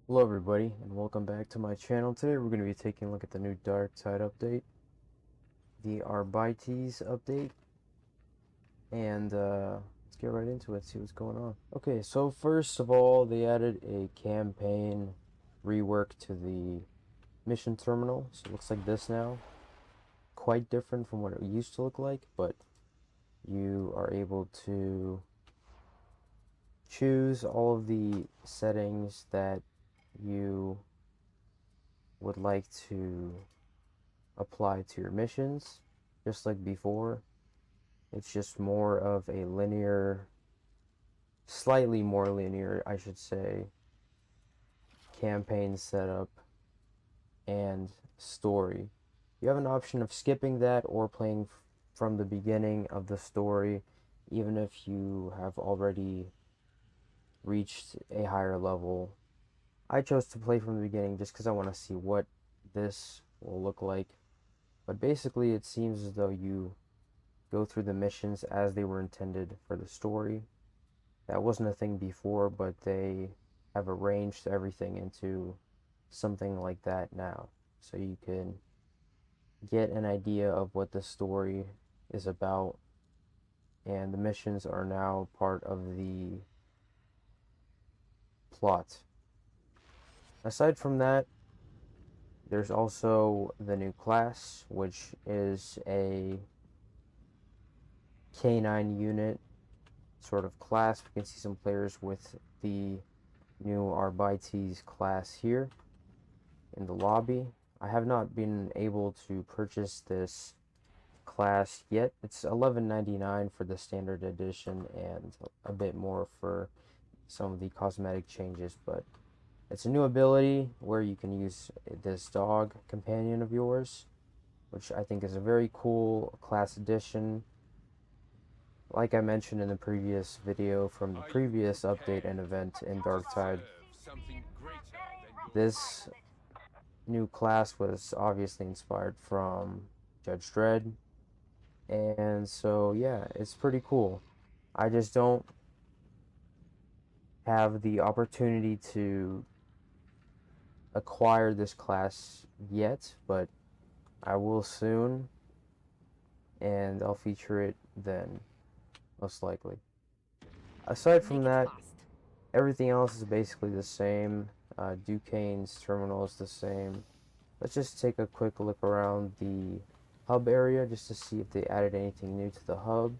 Hello everybody and welcome back to my channel. Today we're going to be taking a look at the new Darktide update, the Arbites update, and let's get right into it, see what's going on. Okay, so first of all, they added a campaign rework to the mission terminal, so it looks like this now. Quite different from what it used to look like, but you are able to choose all of the settings that you would like to apply to your missions, just like before. It's just more of a linear, slightly more linear, I should say, campaign setup and story. You have an option of skipping that or playing from the beginning of the story, even if you have already reached a higher level. I chose to play from the beginning just because I want to see what this will look like. But basically, it seems as though you go through the missions as they were intended for the story. That wasn't a thing before, but they have arranged everything into something like that now. So you can get an idea of what the story is about, and the missions are now part of the plot. Aside from that, there's also the new class, which is a K9 unit sort of class. We can see some players with the new Arbites class here in the lobby. I have not been able to purchase this class yet. It's $11.99 for the standard edition and a bit more for some of the cosmetic changes, but it's a new ability where you can use this dog companion of yours, which I think is a very cool class addition. Like I mentioned in the previous video from the Are you previous update and prepared event in to Darktide, serve something greater than your this new class was obviously inspired from Judge Dredd, and so yeah, it's pretty cool. I just don't have the opportunity to acquire this class yet, but I will soon, and I'll feature it then, most likely. Aside from Make it that, fast. everything else is basically the same. Duquesne's terminal is the same. Let's just take a quick look around the hub area just to see if they added anything new to the hub.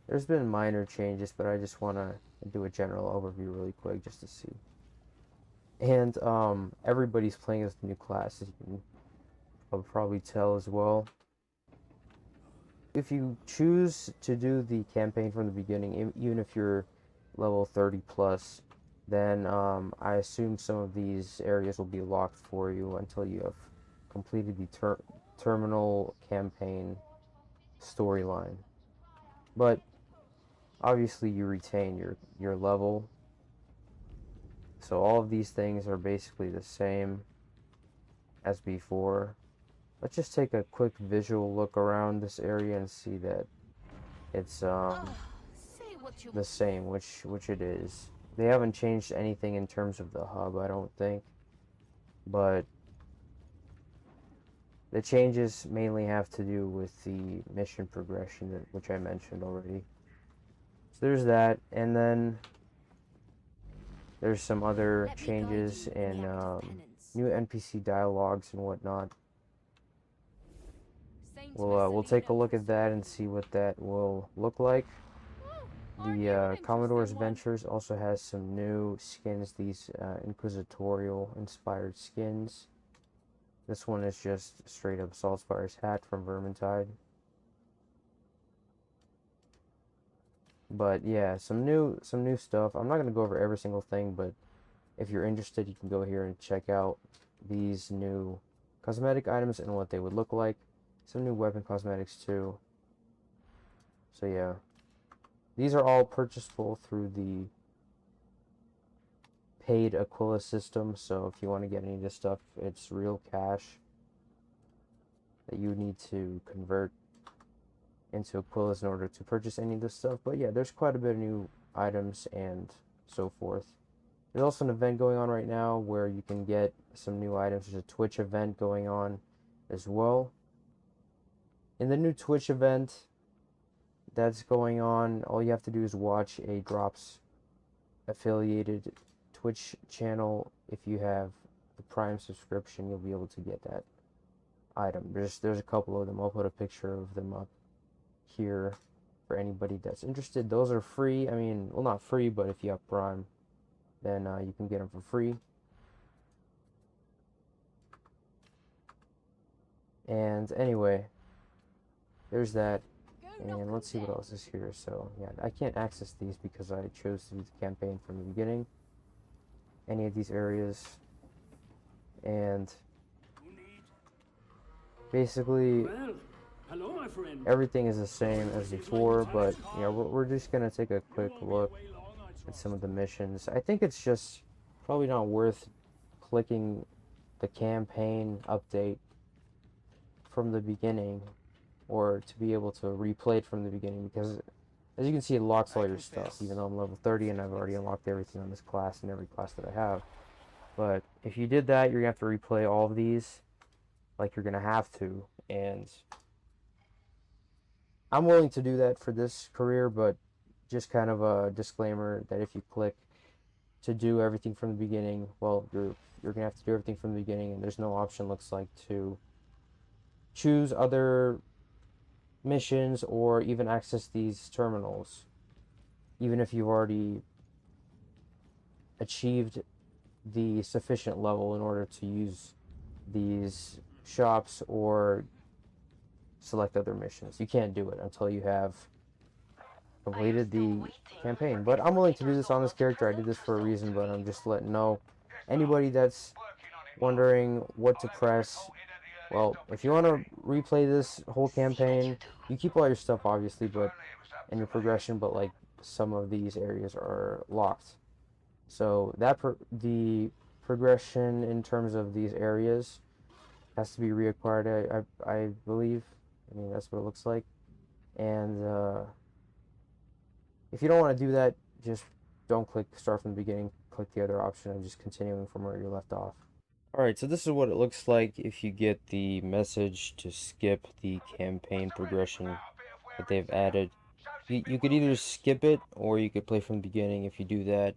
There's been minor changes, but I just want to do a general overview really quick just to see. And everybody's playing as the new class, as you can probably tell as well. If you choose to do the campaign from the beginning, even if you're level 30 plus, then I assume some of these areas will be locked for you until you have completed the terminal campaign storyline. But obviously you retain your level, so all of these things are basically the same as before. Let's just take a quick visual look around this area and see that it's Say what you. the same, which it is. They haven't changed anything in terms of the hub, I don't think, but the changes mainly have to do with the mission progression, which I mentioned already. So there's that, and then there's some other Let me guide changes you in the in act of penance. new NPC dialogues and whatnot. Saint We'll take a Messalina look to at that serve. and see what that will look like. Oh, aren't The you an Commodore's interesting one? Ventures also has some new skins, these Inquisitorial inspired skins. This one is just straight up Saltspire's hat from Vermintide. But yeah, some new stuff. I'm not gonna go over every single thing, but if you're interested, you can go here and check out these new cosmetic items and what they would look like. Some new weapon cosmetics too. So yeah, these are all purchasable through the paid Aquila system. So if you want to get any of this stuff, it's real cash that you need to convert into Aquilas in order to purchase any of this stuff. But yeah, there's quite a bit of new items and so forth. There's also an event going on right now where you can get some new items. There's a Twitch event going on as well. In the new Twitch event that's going on, all you have to do is watch a Drops affiliated Twitch channel. If you have the Prime subscription, you'll be able to get that item. There's a couple of them. I'll put a picture of them up here for anybody that's interested. Those are free. I mean, well, not free, but if you have Prime, then you can get them for free. And anyway, there's that. And let's see what else is here. So yeah, I can't access these because I chose to do the campaign from the beginning. Any of these areas. And basically, Well, hello, my friend. everything is the same as before, but you know, we're just gonna take a quick look at some of the missions. I think it's just probably not worth clicking the campaign update from the beginning, or to be able to replay it from the beginning, because as you can see, it locks all your stuff, even though I'm level 30 and I've already unlocked everything on this class and every class that I have. But if you did that, you're gonna have to replay all of these, like you're gonna have to, and I'm willing to do that for this career, but just kind of a disclaimer that if you click to do everything from the beginning, well, you're gonna have to do everything from the beginning, and there's no option, looks like, to choose other missions or even access these terminals, even if you've already achieved the sufficient level in order to use these shops or select other missions. You can't do it until you have completed the campaign. But I'm willing to do this on this character. I did this for a reason, but I'm just letting know anybody that's wondering what to press. Well, if you want to replay this whole campaign, you keep all your stuff obviously, but and your progression, but like some of these areas are locked. So that the progression in terms of these areas has to be reacquired, I believe. I mean, that's what it looks like. And if you don't want to do that, just don't click start from the beginning. Click the other option and just continuing from where you left off. Alright, so this is what it looks like if you get the message to skip the campaign progression that they've added. You could either skip it or you could play from the beginning. If you do that,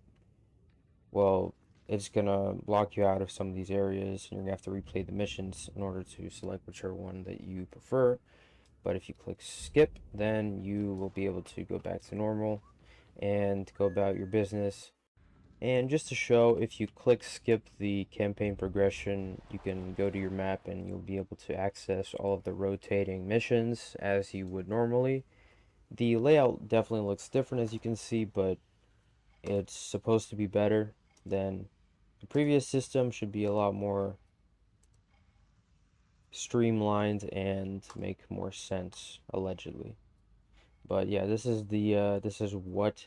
well, it's gonna block you out of some of these areas, and you're gonna have to replay the missions in order to select whichever one that you prefer. But if you click skip, then you will be able to go back to normal and go about your business. And just to show, if you click skip the campaign progression, you can go to your map and you'll be able to access all of the rotating missions as you would normally. The layout definitely looks different, as you can see, but it's supposed to be better than the previous system. Should be a lot more streamlined and make more sense, allegedly. But yeah, this is what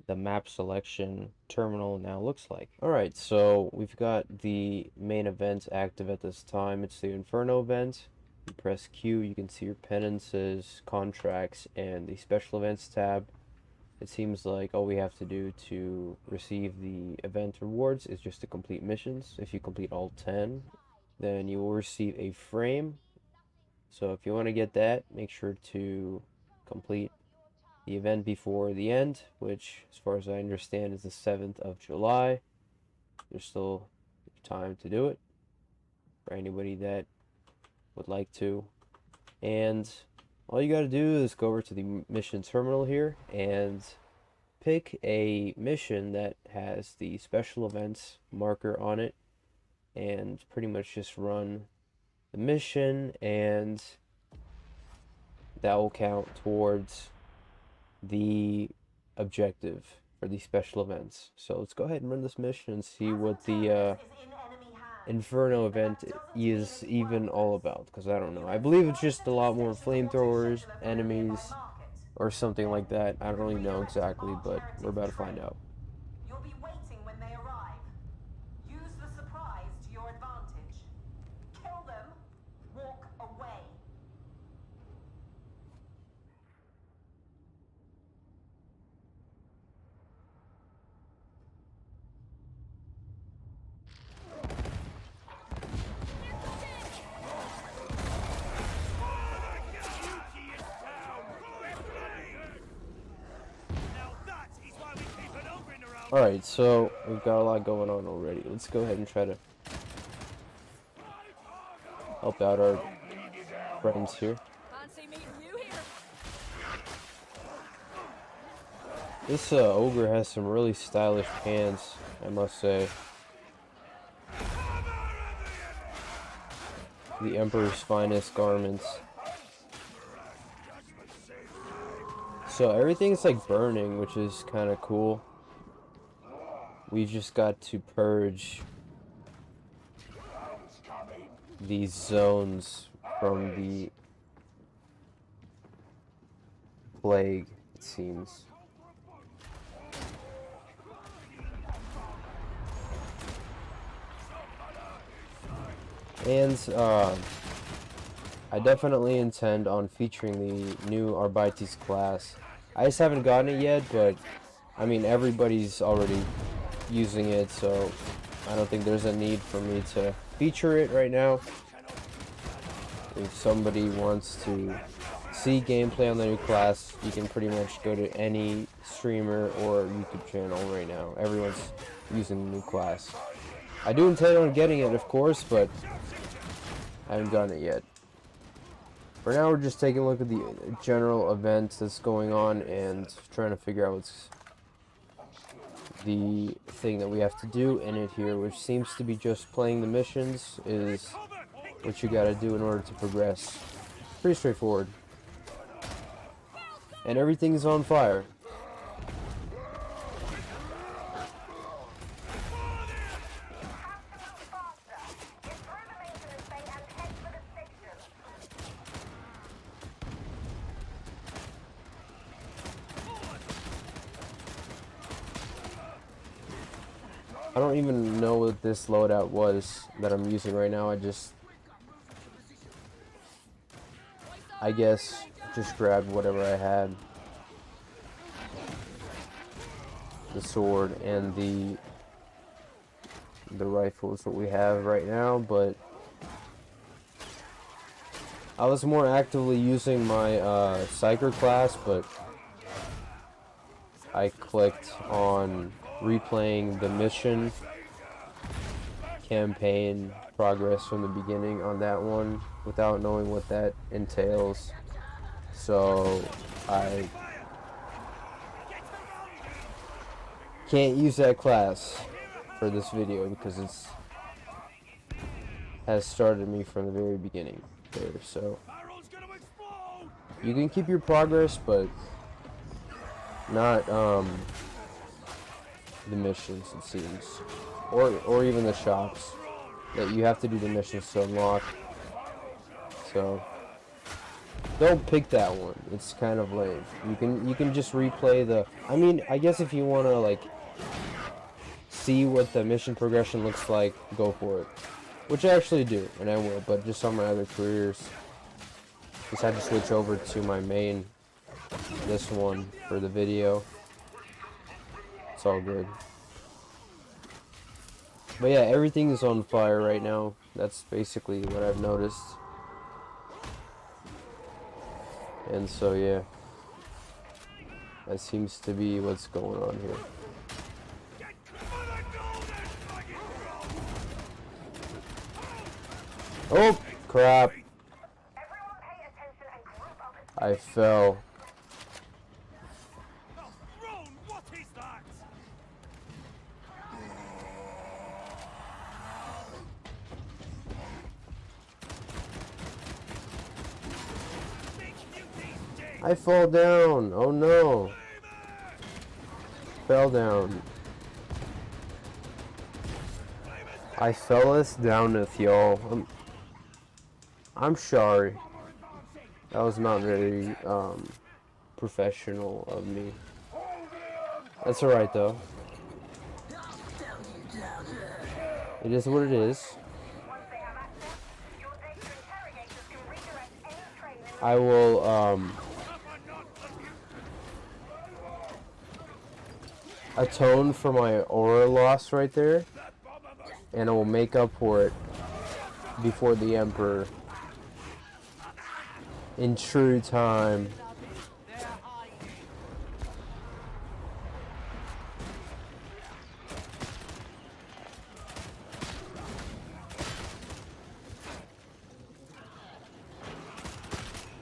the map selection terminal now looks like. Alright, so we've got the main event active at this time. It's the Inferno event. You press Q, you can see your penances, contracts, and the special events tab. It seems like all we have to do to receive the event rewards is just to complete missions. If you complete all 10, then you will receive a frame. So if you want to get that, make sure to complete the event before the end, which, as far as I understand, is the 7th of July. There's still time to do it for anybody that would like to. And all you got to do is go over to the mission terminal here and pick a mission that has the special events marker on it, and pretty much just run the mission, and that will count towards the objective for the special events. So let's go ahead and run this mission and see what the Inferno event is even all about, because I don't know. I believe it's just a lot more flamethrowers, enemies, or something like that. I don't really know exactly, but we're about to find out. You'll be waiting when they arrive. Use the surprise to your advantage. Kill them, walk away. Alright, so we've got a lot going on already. Let's go ahead and try to help out our friends here. Fancy meeting you here. This ogre has some really stylish pants, I must say. The Emperor's finest garments. So everything's like burning, which is kind of cool. We just got to purge these zones from the plague, it seems. And I definitely intend on featuring the new Arbites class. I just haven't gotten it yet, but I mean everybody's already using it, so I don't think there's a need for me to feature it right now. If somebody wants to see gameplay on the new class, you can pretty much go to any streamer or YouTube channel right now. Everyone's using the new class. I do intend on getting it, of course, but I haven't gotten it yet. For now, we're just taking a look at the general event that's going on and trying to figure out what's the thing that we have to do in it here, which seems to be just playing the missions is what you gotta do in order to progress. Pretty straightforward. And everything's on fire. I don't even know what this loadout was that I'm using right now. I guess just grabbed whatever I had. The sword and the rifle is what we have right now, but I was more actively using my Psyker class, but I clicked on replaying the mission campaign progress from the beginning on that one without knowing what that entails. So I can't use that class for this video because it's has started me from the very beginning there. So you can keep your progress, but not the missions, it seems, or even the shops that you have to do the missions to unlock. So don't pick that one. It's kind of lame. You can just replay the. I mean, I guess if you want to like see what the mission progression looks like, go for it. Which I actually do, and I will. But just on my other careers, just had to switch over to my main, this one for the video. It's all good. But yeah, everything is on fire right now. That's basically what I've noticed. And so yeah, that seems to be what's going on here. Oh crap. I fell. I fall down. Oh no. Fell down. I fell us downeth, y'all. I'm sorry. That was not very professional of me. That's alright though. It is what it is. I will atone for my aura loss right there, and I will make up for it before the Emperor in true time.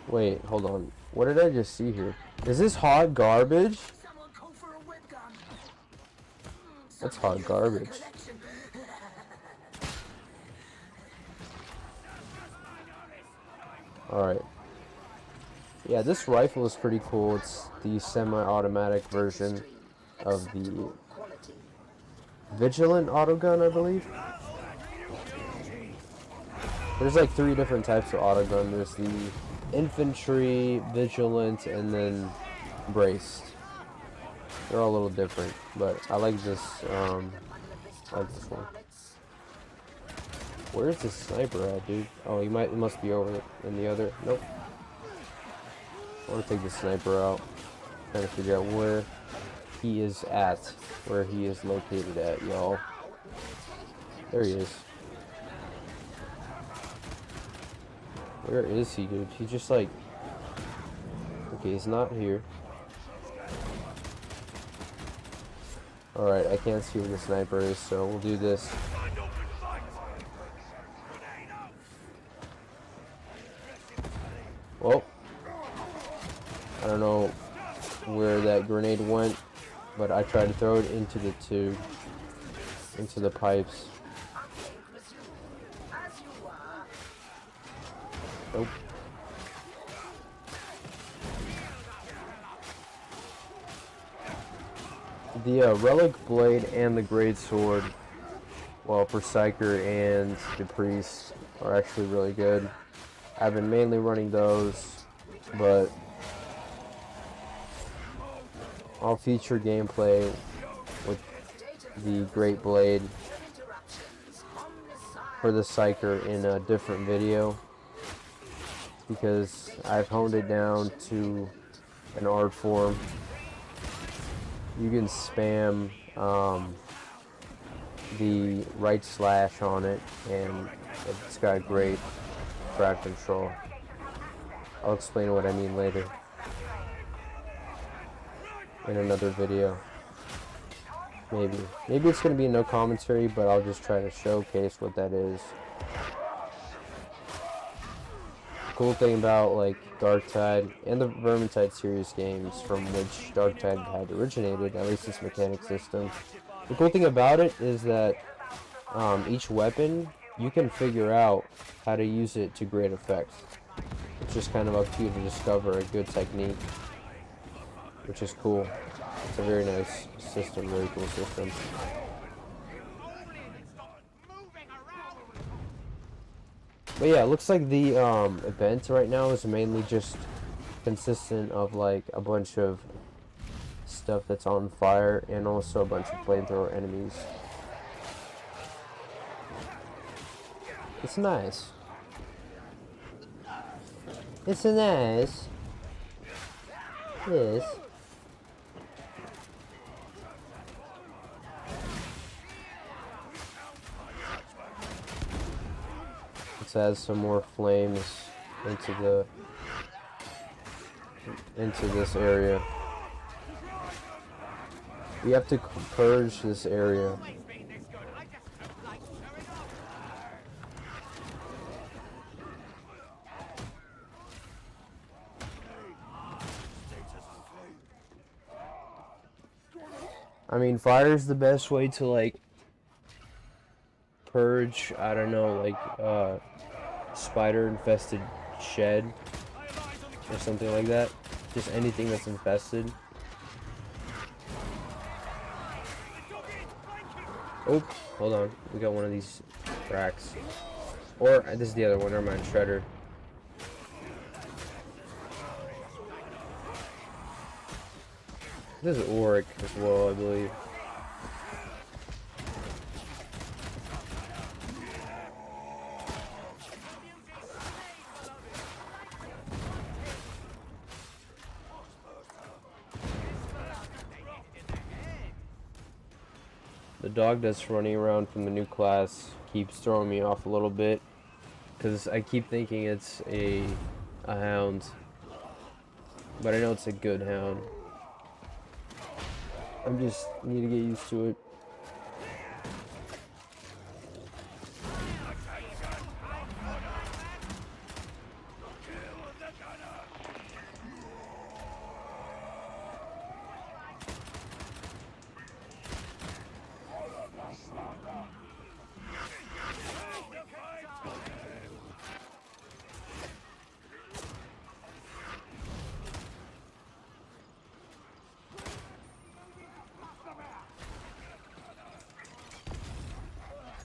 Wait, hold on. What did I just see here? Is this hot garbage? That's hot garbage. Alright. Yeah, this rifle is pretty cool. It's the semi-automatic version of the Vigilant autogun, I believe. There's like 3 different types of autogun. There's the Infantry, Vigilant, and then Braced. They're all a little different, but I like this, I like this one. Where's the sniper at, dude? Oh, he must be over in the other. Nope. I want to take the sniper out. Trying to figure out where he is at, where he is located at, y'all. There he is. Where is he, dude? He's just like... Okay, he's not here. Alright, I can't see where the sniper is, so we'll do this. Well, I don't know where that grenade went, but I tried to throw it into the tube, into the pipes. Nope. The Relic Blade and the Great Sword, well, for Psyker and the Priest, are actually really good. I've been mainly running those, but I'll feature gameplay with the Great Blade for the Psyker in a different video, because I've honed it down to an art form. You can spam the right slash on it, and it's got great frag control. I'll explain what I mean later in another video. Maybe it's gonna be no commentary, but I'll just try to showcase what that is. Cool thing about like Darktide and the Vermintide series games, from which Darktide had originated, at least its mechanic system. The cool thing about it is that each weapon, you can figure out how to use it to great effect. It's just kind of up to you to discover a good technique, which is cool. It's a very nice system, very cool system. But yeah, it looks like the event right now is mainly just consistent of like a bunch of stuff that's on fire and also a bunch of flamethrower enemies. It's nice. It's nice. Yes. Let's add some more flames into this area. We have to purge this area. I mean, fire is the best way to like purge, I don't know, like spider infested shed or something like that. Just anything that's infested. Oh, hold on. We got one of these racks. Or this is the other one. Never mind. Shredder. This is AURIC as well, I believe. The dog that's running around from the new class keeps throwing me off a little bit, because I keep thinking it's a hound, but I know it's a good hound. I just need to get used to it.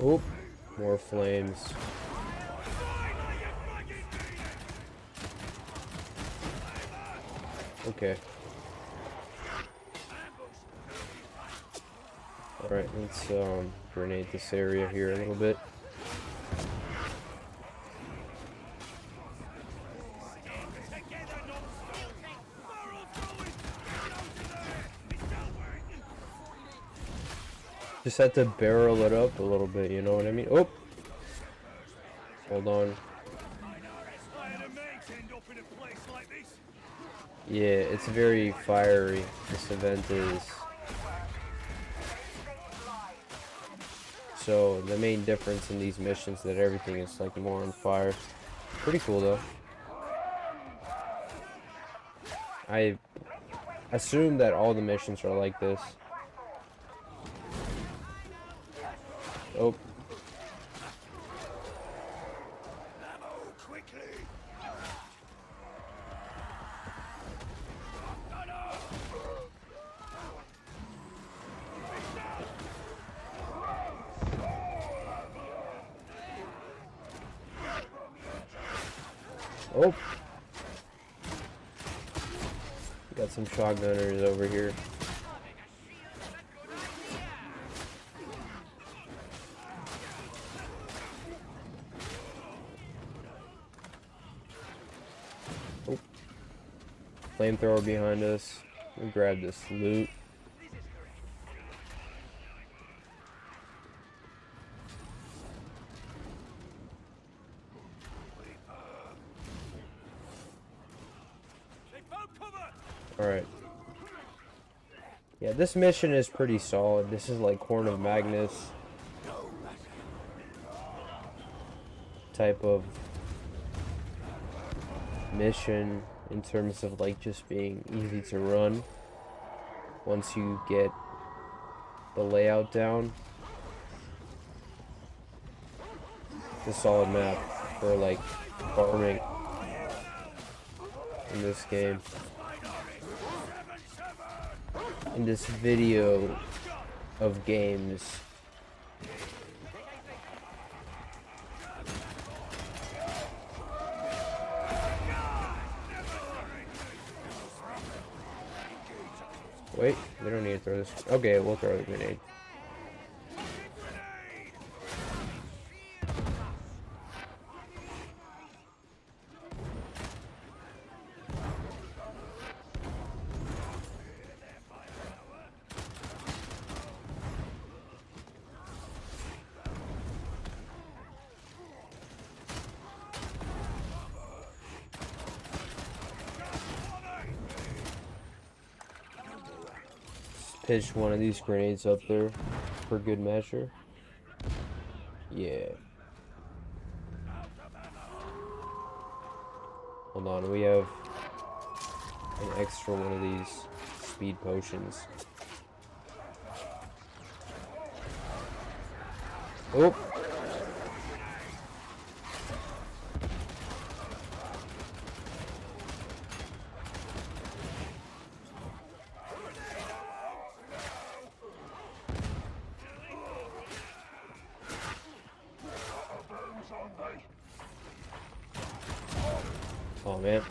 Oop, more flames. Okay. Alright, let's grenade this area here a little bit. Just had to barrel it up a little bit, you know what I mean? Oh! Hold on. Yeah, it's very fiery. This event is. So the main difference in these missions is that everything is like more on fire. Pretty cool though. I assume that all the missions are like this. Oh. Oh. Got some shotgunners over here. Oh. Flamethrower behind us. We'll grab this loot. Alright. Yeah, this mission is pretty solid. This is like Horn of Magnus type of mission in terms of like just being easy to run once you get the layout down. It's a solid map for like farming in this game. In this video of games. Wait, they don't need to throw this. Okay, we'll throw the grenade. Pitch one of these grenades up there for good measure. Yeah. Hold on, we have an extra one of these speed potions. Oh! Oh man.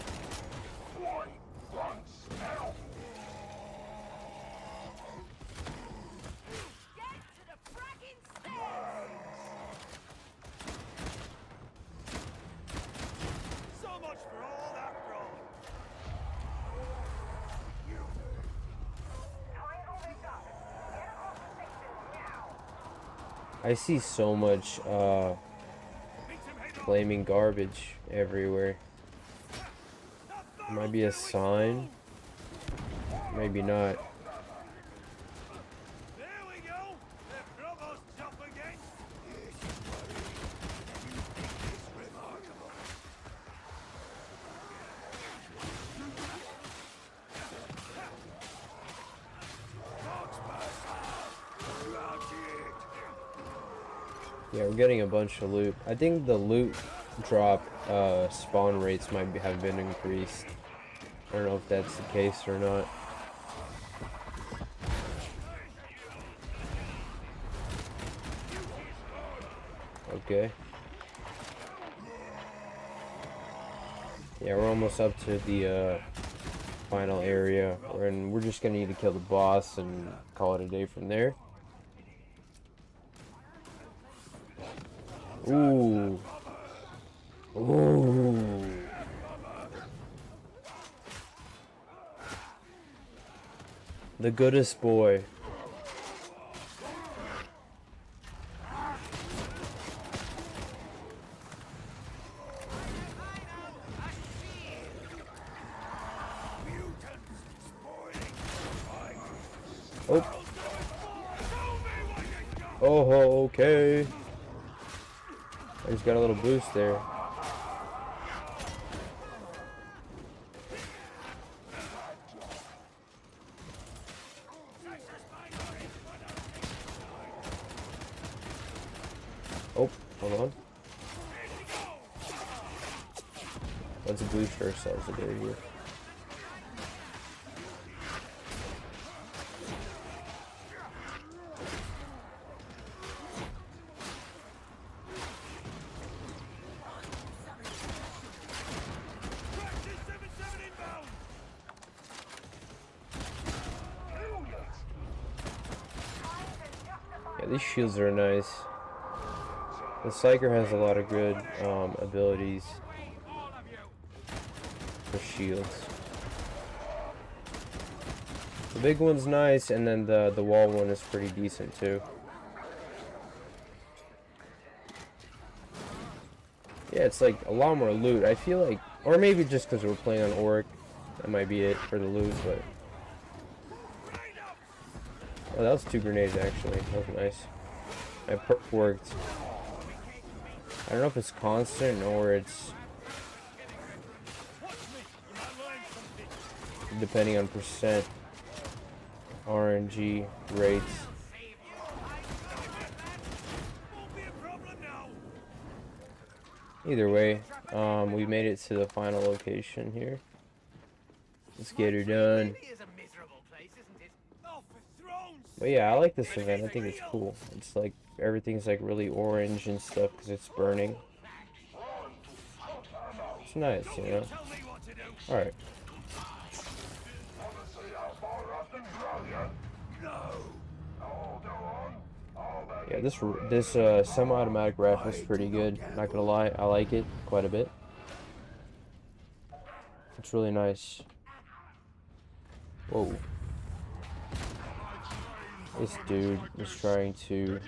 I see so much flaming garbage everywhere. Might be a sign. Maybe not. There we go. The provost's up again. Yeah, we're getting a bunch of loot. I think the loot drop spawn rates might have been increased. I don't know if that's the case or not. Okay. Yeah, we're almost up to the final area, and we're just gonna need to kill the boss and call it a day from there. Ooh. Ooh. The goodest boy. Oh. Oh, okay. I just got a little boost there. Oh, hold on. Let's boost ourselves a bit here. Yeah, these shields are nice. The Psyker has a lot of good abilities for shields. The big one's nice, and then the wall one is pretty decent too. Yeah, it's like a lot more loot. I feel like, or maybe just because we're playing on AURIC, that might be it for the loot. But oh, that was 2 grenades actually. That was nice. My perk worked. I don't know if it's constant or it's depending on percent RNG rates. Either way, we made it to the final location here. Let's get her done. But yeah, I like this event. I think it's cool. It's like everything's like really orange and stuff because it's burning. It's nice, you know. All right. Yeah, this semi-automatic rifle is pretty good. Not gonna lie, I like it quite a bit. It's really nice. Whoa. This dude is trying to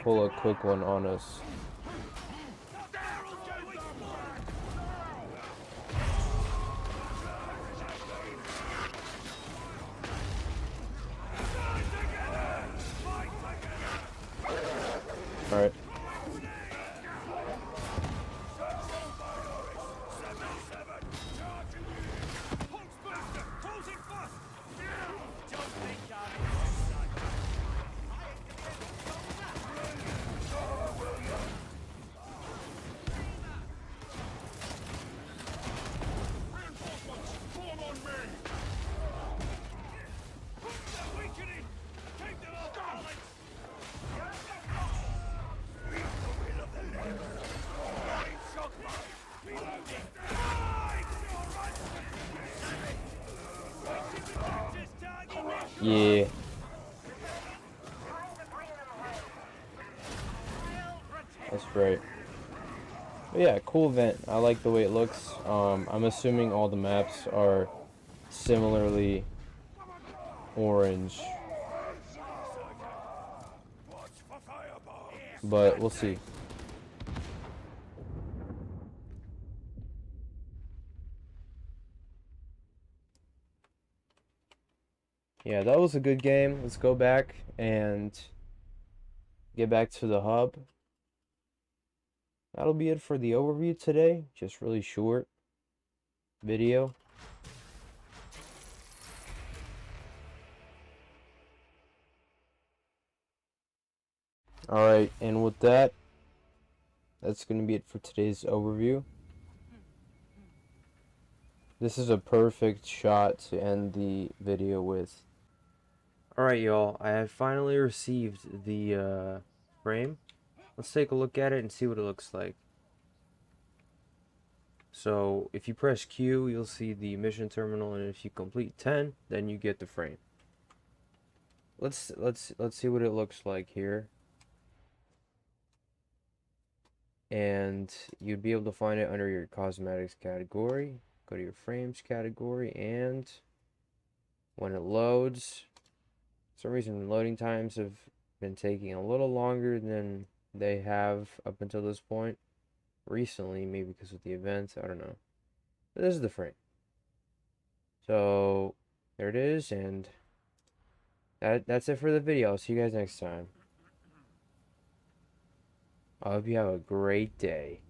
pull a quick one on us. Alright. Yeah. That's right. But yeah, cool event. I like the way it looks. I'm assuming all the maps are similarly orange. But we'll see. Yeah, that was a good game. Let's go back and get back to the hub. That'll be it for the overview today. Just really short video. Alright, and with that, that's going to be it for today's overview. This is a perfect shot to end the video with. Alright, y'all, I have finally received the frame. Let's take a look at it and see what it looks like. So, if you press Q, you'll see the mission terminal, and if you complete 10, then you get the frame. Let's see what it looks like here. And you'd be able to find it under your cosmetics category. Go to your frames category, and when it loads, for some reason loading times have been taking a little longer than they have up until this point. Recently, maybe because of the events, I don't know. But this is the frame. So there it is, and that's it for the video. I'll see you guys next time. I hope you have a great day.